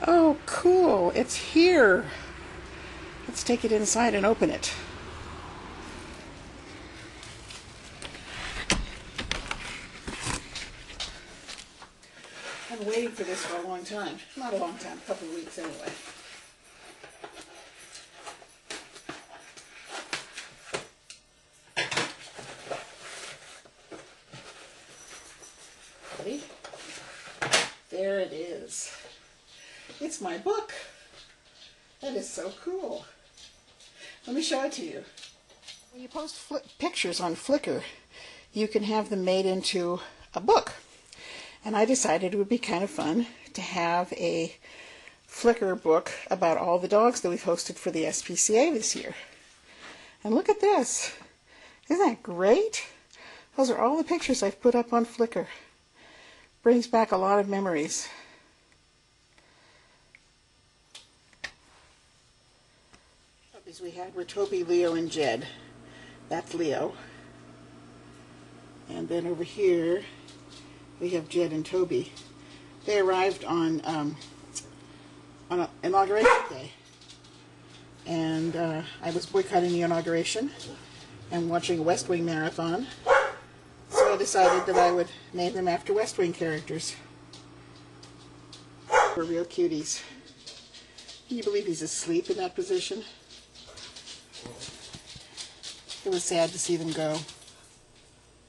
Oh, cool. It's here. Let's take it inside and open it. I've been waiting for this for a long time. Not a long time, a couple of weeks anyway. Ready? There it is. It's my book. That is so cool. Let me show it to you. When you post pictures on Flickr, you can have them made into a book. And I decided it would be kind of fun to have a Flickr book about all the dogs that we've hosted for the SPCA this year. And look at this. Isn't that great? Those are all the pictures I've put up on Flickr. Brings back a lot of memories. Puppies we had were Toby, Leo, and Jed. That's Leo. And then over here we have Jed and Toby. They arrived on inauguration day. And I was boycotting the inauguration and watching a West Wing marathon. So I decided that I would name them after West Wing characters. They're real cuties. Can you believe he's asleep in that position? It was sad to see them go.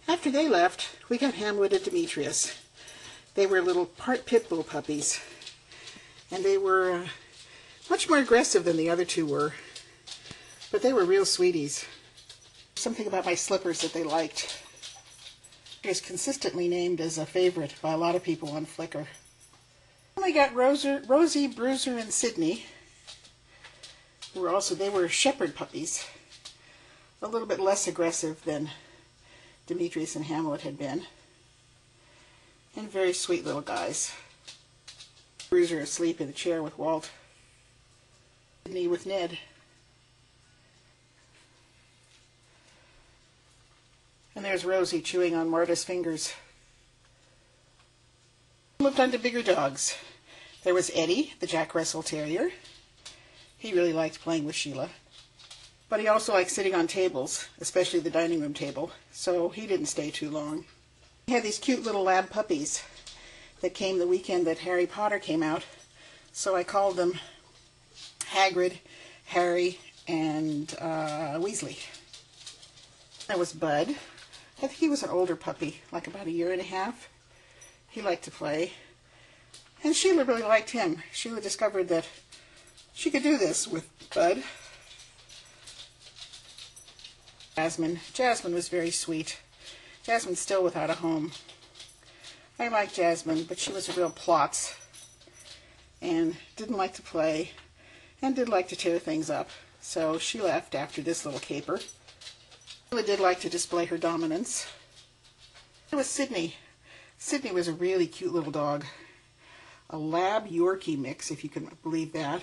After they left, we got Hamlet and Demetrius. They were little part pit bull puppies. And they were much more aggressive than the other two were. But they were real sweeties. Something about my slippers that they liked. Is consistently named as a favorite by a lot of people on Flickr. We got Rosie, Bruiser, and Sydney. They were shepherd puppies. A little bit less aggressive than Demetrius and Hamlet had been. And very sweet little guys. Bruiser asleep in the chair with Walt. Sydney with Ned. And there's Rosie chewing on Marta's fingers. Moved on to bigger dogs. There was Eddie, the Jack Russell Terrier. He really liked playing with Sheila. But he also liked sitting on tables, especially the dining room table, so he didn't stay too long. He had these cute little lab puppies that came the weekend that Harry Potter came out, so I called them Hagrid, Harry, and Weasley. That was Bud. I think he was an older puppy, like about 1.5 years. He liked to play. And Sheila really liked him. Sheila discovered that she could do this with Bud. Jasmine. Jasmine was very sweet. Jasmine's still without a home. I like Jasmine, but she was a real plotz. And didn't like to play. And did like to tear things up. So she left after this little caper. Sheila did like to display her dominance. It was Sydney. Sydney was a really cute little dog. A lab Yorkie mix, if you can believe that.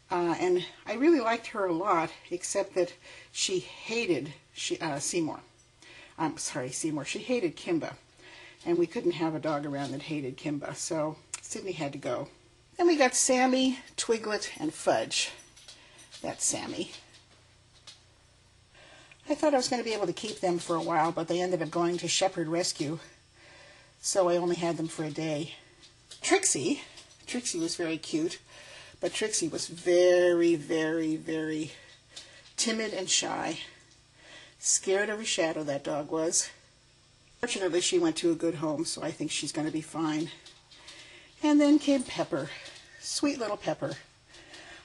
And I really liked her a lot, except that she hated Seymour. I'm sorry, Seymour. She hated Kimba. And we couldn't have a dog around that hated Kimba, so Sydney had to go. Then we got Sammy, Twiglet, and Fudge. That's Sammy. I thought I was going to be able to keep them for a while, but they ended up going to Shepherd Rescue, so I only had them for a day. Trixie was very cute, but Trixie was very, very, very timid and shy. Scared of her shadow, that dog was. Fortunately, she went to a good home, so I think she's going to be fine. And then came Pepper. Sweet little Pepper.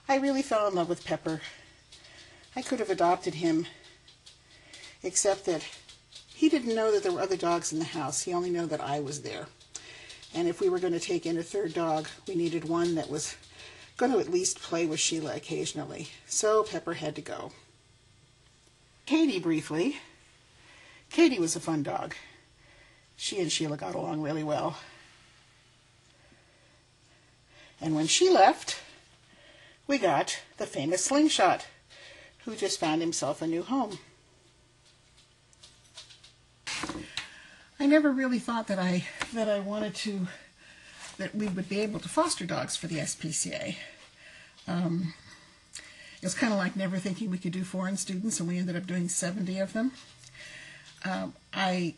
I really fell in love with Pepper. I could have adopted him, except that he didn't know that there were other dogs in the house. He only knew that I was there. And if we were going to take in a third dog, we needed one that was going to at least play with Sheila occasionally. So Pepper had to go. Katie, briefly. Katie was a fun dog. She and Sheila got along really well. And when she left, we got the famous Slingshot, who just found himself a new home. I never really thought that I wanted to that we would be able to foster dogs for the SPCA. It was kind of like never thinking we could do foreign students, and we ended up doing 70 of them. I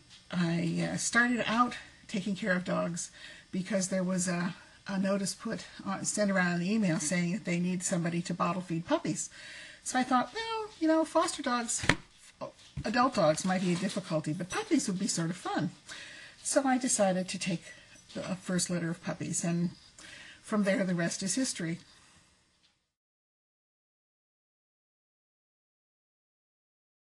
started out taking care of dogs because there was a notice sent around an email saying that they need somebody to bottle feed puppies. So I thought, well, you know, foster dogs, adult dogs might be a difficulty, but puppies would be sort of fun. So I decided to take the first litter of puppies, and from there the rest is history.